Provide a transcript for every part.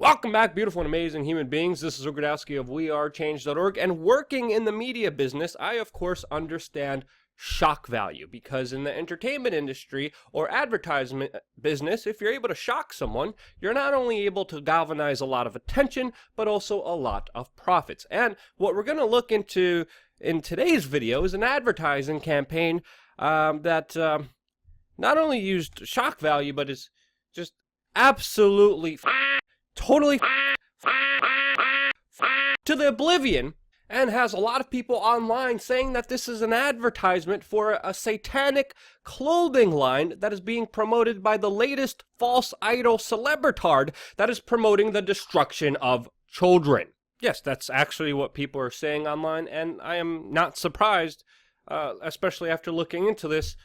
Welcome back, beautiful and amazing human beings. This is Ugradowski of wearechange.org, and working in the media business, I of course understand shock value, because in the entertainment industry or advertisement business, if you're able to shock someone, you're not only able to galvanize a lot of attention, but also a lot of profits. And what we're going to look into in today's video is an advertising campaign that not only used shock value, but is just absolutely totally to the oblivion, and has a lot of people online saying that this is an advertisement for a satanic clothing line that is being promoted by the latest false idol celebritard that is promoting the destruction of children. Yes, that's actually what people are saying online, and I am not surprised, especially after looking into this.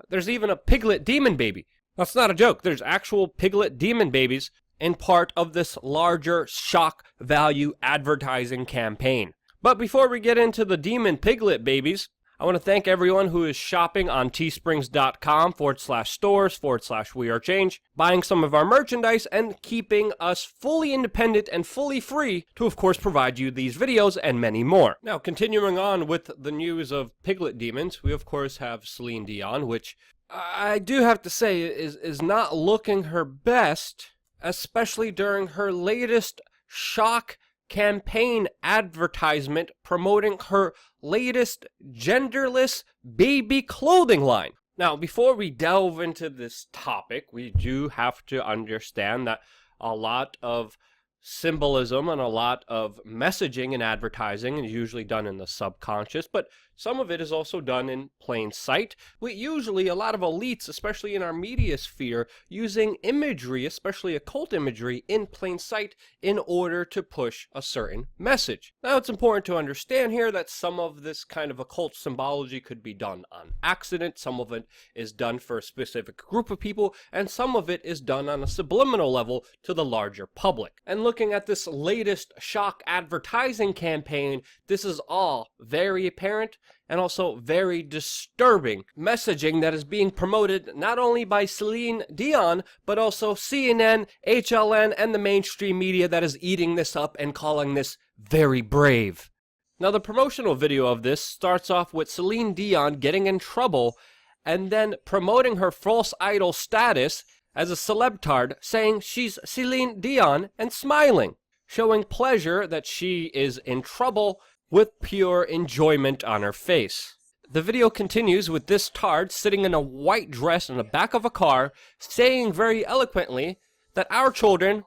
There's even a piglet demon baby. That's not a joke. There's actual piglet demon babies in part of this larger shock value advertising campaign. But before we get into the demon piglet babies, I want to thank everyone who is shopping on teesprings.com/stores/wearechange, buying some of our merchandise, and keeping us fully independent and fully free to, of course, provide you these videos and many more. Now, continuing on with the news of piglet demons, we, of course, have Celine Dion, which I do have to say is not looking her best, especially during her latest shock campaign advertisement promoting her latest genderless baby clothing line. Now, before we delve into this topic, we do have to understand that a lot of symbolism and a lot of messaging in advertising is usually done in the subconscious, but some of it is also done in plain sight. Usually a lot of elites, especially in our media sphere, using imagery, especially occult imagery, in plain sight in order to push a certain message. Now, it's important to understand here that some of this kind of occult symbology could be done on accident, some of it is done for a specific group of people, and some of it is done on a subliminal level to the larger public. And looking at this latest shock advertising campaign, this is all very apparent and also very disturbing messaging that is being promoted not only by Celine Dion, but also CNN, HLN, and the mainstream media that is eating this up and calling this very brave. Now, the promotional video of this starts off with Celine Dion getting in trouble and then promoting her false idol status as a celebtard, saying she's Celine Dion and smiling, showing pleasure that she is in trouble with pure enjoyment on her face. The video continues with this tard sitting in a white dress in the back of a car, saying very eloquently that our children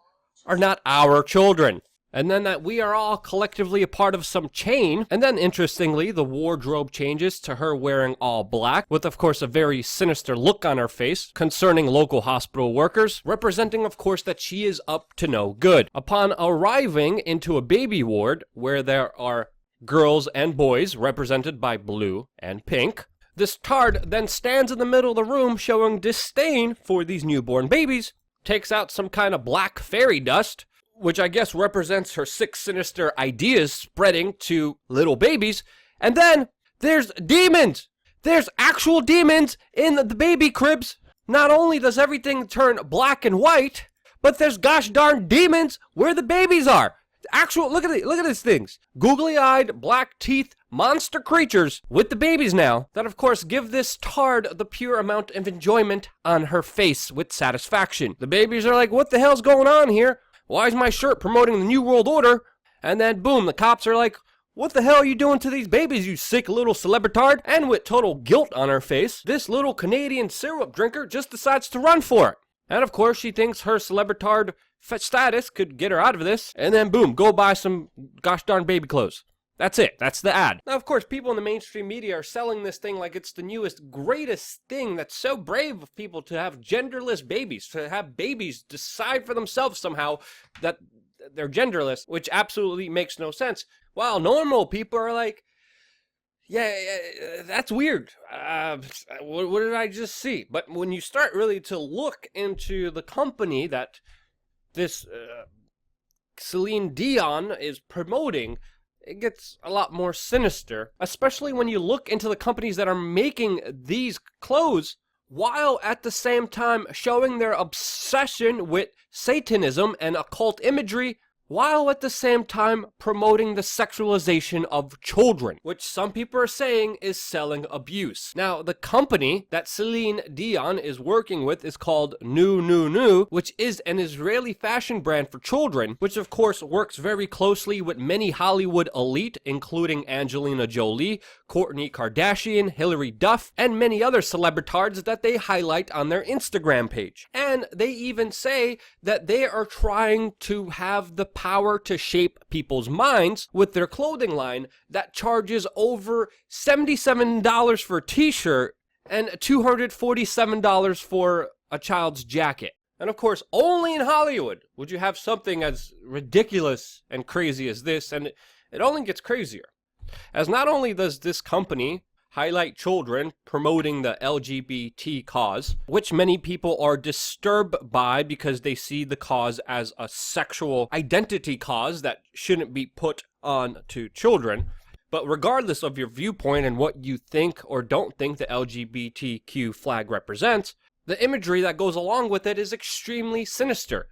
are not our children, and then that we are all collectively a part of some chain. And then, interestingly, the wardrobe changes to her wearing all black, with, of course, a very sinister look on her face concerning local hospital workers, representing, of course, that she is up to no good. Upon arriving into a baby ward where there are girls and boys represented by blue and pink, this tard then stands in the middle of the room showing disdain for these newborn babies, takes out some kind of black fairy dust, which I guess represents her sick, sinister ideas spreading to little babies. And then there's demons. There's actual demons in the baby cribs. Not only does everything turn black and white, but there's gosh darn demons where the babies are. Actual, look at these things. Googly-eyed, black teeth, monster creatures with the babies now that, of course, give this tard the pure amount of enjoyment on her face with satisfaction. The babies are like, what the hell's going on here? Why is my shirt promoting the New World Order? And then, boom, the cops are like, what the hell are you doing to these babies, you sick little celebritard? And with total guilt on her face, this little Canadian syrup drinker just decides to run for it. And, of course, she thinks her celebritard status could get her out of this. And then, boom, go buy some gosh darn baby clothes. That's it. That's the ad. Now, of course, people in the mainstream media are selling this thing like it's the newest, greatest thing that's so brave of people to have genderless babies, to have babies decide for themselves somehow that they're genderless, which absolutely makes no sense. While normal people are like, yeah, that's weird. What did I just see? But when you start really to look into the company that this Celine Dion is promoting, it gets a lot more sinister, especially when you look into the companies that are making these clothes. while at the same time showing their obsession with Satanism and occult imagery, while at the same time promoting the sexualization of children, which some people are saying is selling abuse. Now, the company that Celine Dion is working with is called New, which is an Israeli fashion brand for children, which of course works very closely with many Hollywood elite, including Angelina Jolie, Kourtney Kardashian, Hilary Duff, and many other celebritards that they highlight on their Instagram page. And they even say that they are trying to have the power to shape people's minds with their clothing line that charges over $77 for a t-shirt and $247 for a child's jacket. And of course, only in Hollywood would you have something as ridiculous and crazy as this, and it only gets crazier. As not only does this company highlight children promoting the LGBT cause, which many people are disturbed by because they see the cause as a sexual identity cause that shouldn't be put on to children. But regardless of your viewpoint and what you think or don't think the LGBTQ flag represents, the imagery that goes along with it is extremely sinister.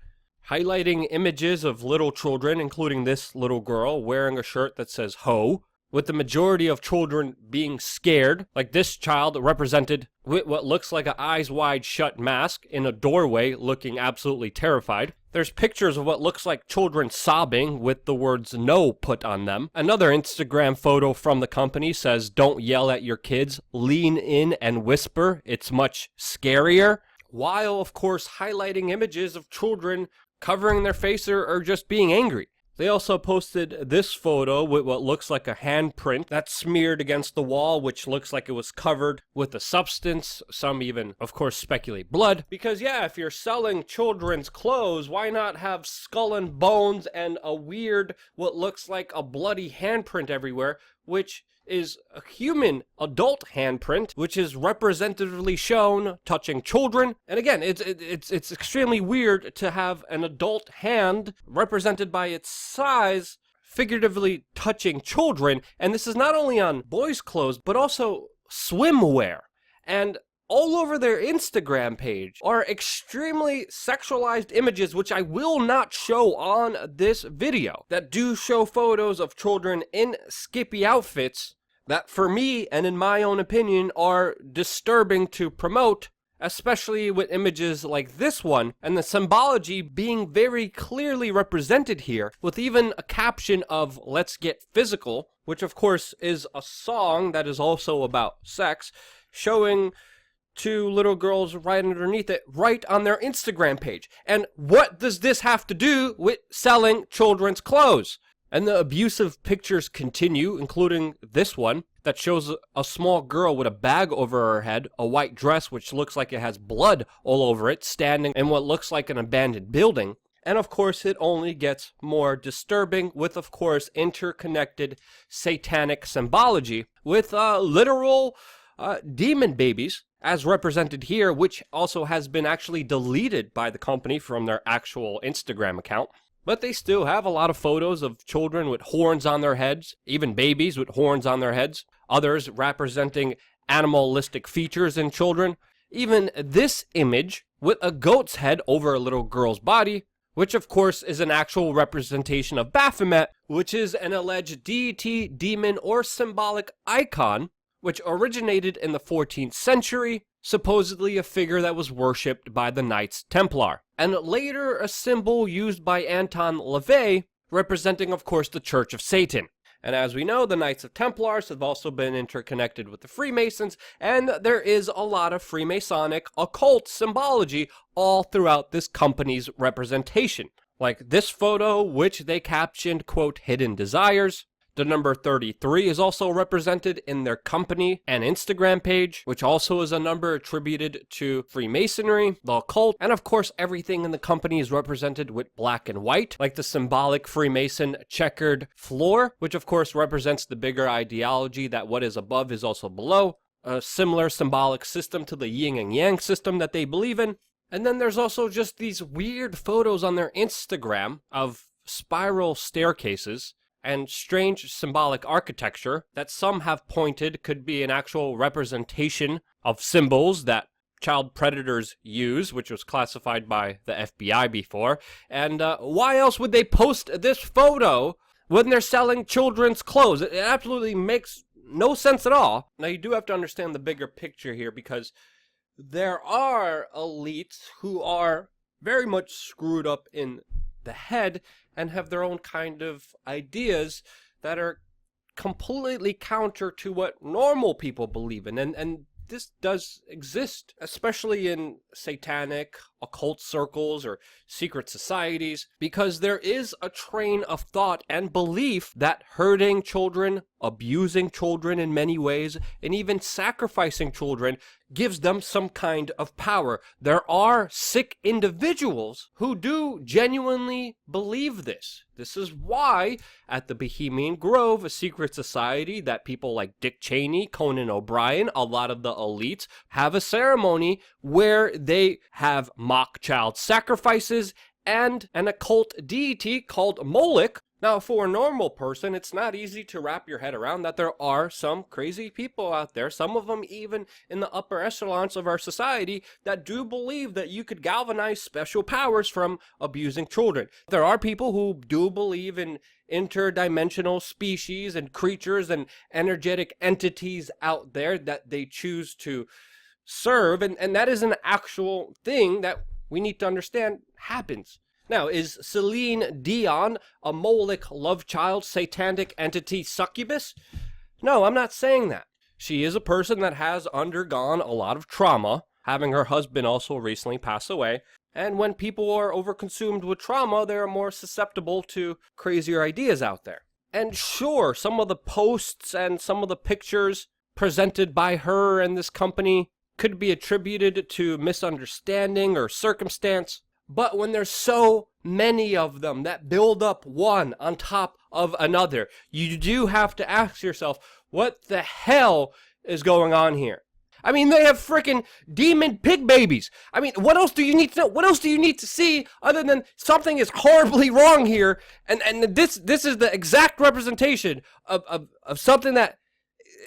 Highlighting images of little children, including this little girl wearing a shirt that says "ho," with the majority of children being scared, like this child represented with what looks like an eyes wide shut mask in a doorway looking absolutely terrified. There's pictures of what looks like children sobbing with the words "no" put on them. Another Instagram photo from the company says, "Don't yell at your kids, lean in and whisper, it's much scarier," while of course highlighting images of children covering their face or just being angry. They also posted this photo with what looks like a handprint that's smeared against the wall, which looks like it was covered with a substance. Some even, of course, speculate blood. Because yeah, if you're selling children's clothes, why not have skull and bones and a weird, what looks like a bloody handprint everywhere, which is a human adult handprint, which is representatively shown touching children. And again, it's extremely weird to have an adult hand represented by its size figuratively touching children. And this is not only on boys' clothes, but also swimwear. And all over their Instagram page are extremely sexualized images, which I will not show on this video, that do show photos of children in skimpy outfits that, for me and in my own opinion, are disturbing to promote, especially with images like this one, and the symbology being very clearly represented here, with even a caption of "Let's get physical," which of course is a song that is also about sex, showing two little girls right underneath it, right on their Instagram page. And what does this have to do with selling children's clothes? And the abusive pictures continue, including this one that shows a small girl with a bag over her head, a white dress which looks like it has blood all over it, standing in what looks like an abandoned building. And of course, it only gets more disturbing with, of course, interconnected satanic symbology with literal demon babies, as represented here, which also has been actually deleted by the company from their actual Instagram account. But they still have a lot of photos of children with horns on their heads, even babies with horns on their heads, others representing animalistic features in children. Even this image with a goat's head over a little girl's body, which of course is an actual representation of Baphomet, which is an alleged deity, demon, or symbolic icon, which originated in the 14th century, supposedly a figure that was worshipped by the Knights Templar, and later a symbol used by Anton LaVey, representing of course the Church of Satan. And as we know, the Knights of Templars have also been interconnected with the Freemasons, and there is a lot of Freemasonic occult symbology all throughout this company's representation. Like this photo, which they captioned, quote, "Hidden Desires." The number 33 is also represented in their company and Instagram page, which also is a number attributed to Freemasonry, the occult, and of course everything in the company is represented with black and white, like the symbolic Freemason checkered floor, which of course represents the bigger ideology that what is above is also below, a similar symbolic system to the yin and yang system that they believe in. And then there's also just these weird photos on their Instagram of spiral staircases and strange symbolic architecture that some have pointed could be an actual representation of symbols that child predators use, which was classified by the FBI before. And why else would they post this photo when they're selling children's clothes? It absolutely makes no sense at all. Now, you do have to understand the bigger picture here, because there are elites who are very much screwed up in the head and have their own kind of ideas that are completely counter to what normal people believe in. And this does exist, especially in satanic, occult circles or secret societies, because there is a train of thought and belief that hurting children, abusing children in many ways, and even sacrificing children gives them some kind of power. There are sick individuals who do genuinely believe this. This is why at the Bohemian Grove, a secret society that people like Dick Cheney, Conan O'Brien, a lot of the elites have a ceremony where they have mock child sacrifices and an occult deity called Moloch. Now, for a normal person, it's not easy to wrap your head around that there are some crazy people out there, some of them even in the upper echelons of our society, that do believe that you could galvanize special powers from abusing children. There are people who do believe in interdimensional species and creatures and energetic entities out there that they choose to serve, and that is an actual thing that we need to understand happens. Now, is Celine Dion a Moloch love child satanic entity succubus? No, I'm not saying that. She is a person that has undergone a lot of trauma, having her husband also recently pass away. And when people are overconsumed with trauma, they're more susceptible to crazier ideas out there. And sure, some of the posts and some of the pictures presented by her and this company could be attributed to misunderstanding or circumstance. But when there's so many of them that build up one on top of another, you do have to ask yourself, what the hell is going on here? I mean, they have freaking demon pig babies. I mean, what else do you need to know? What else do you need to see other than something is horribly wrong here? And this is the exact representation of something that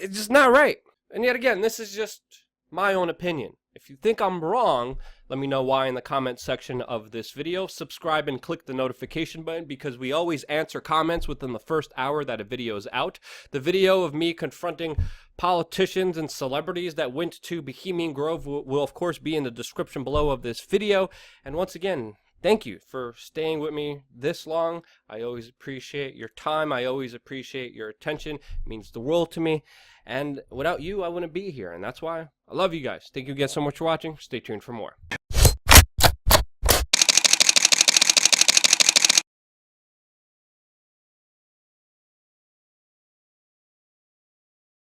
is just not right. And yet again, this is just my own opinion. If you think I'm wrong, let me know why in the comment section of this video. Subscribe and click the notification button, because we always answer comments within the first hour that a video is out. The video of me confronting politicians and celebrities that went to Bohemian Grove will of course be in the description below of this video. And once again, thank you for staying with me this long. I always appreciate your time. I always appreciate your attention. It means the world to me. And without you, I wouldn't be here. And that's why I love you guys. Thank you again so much for watching. Stay tuned for more.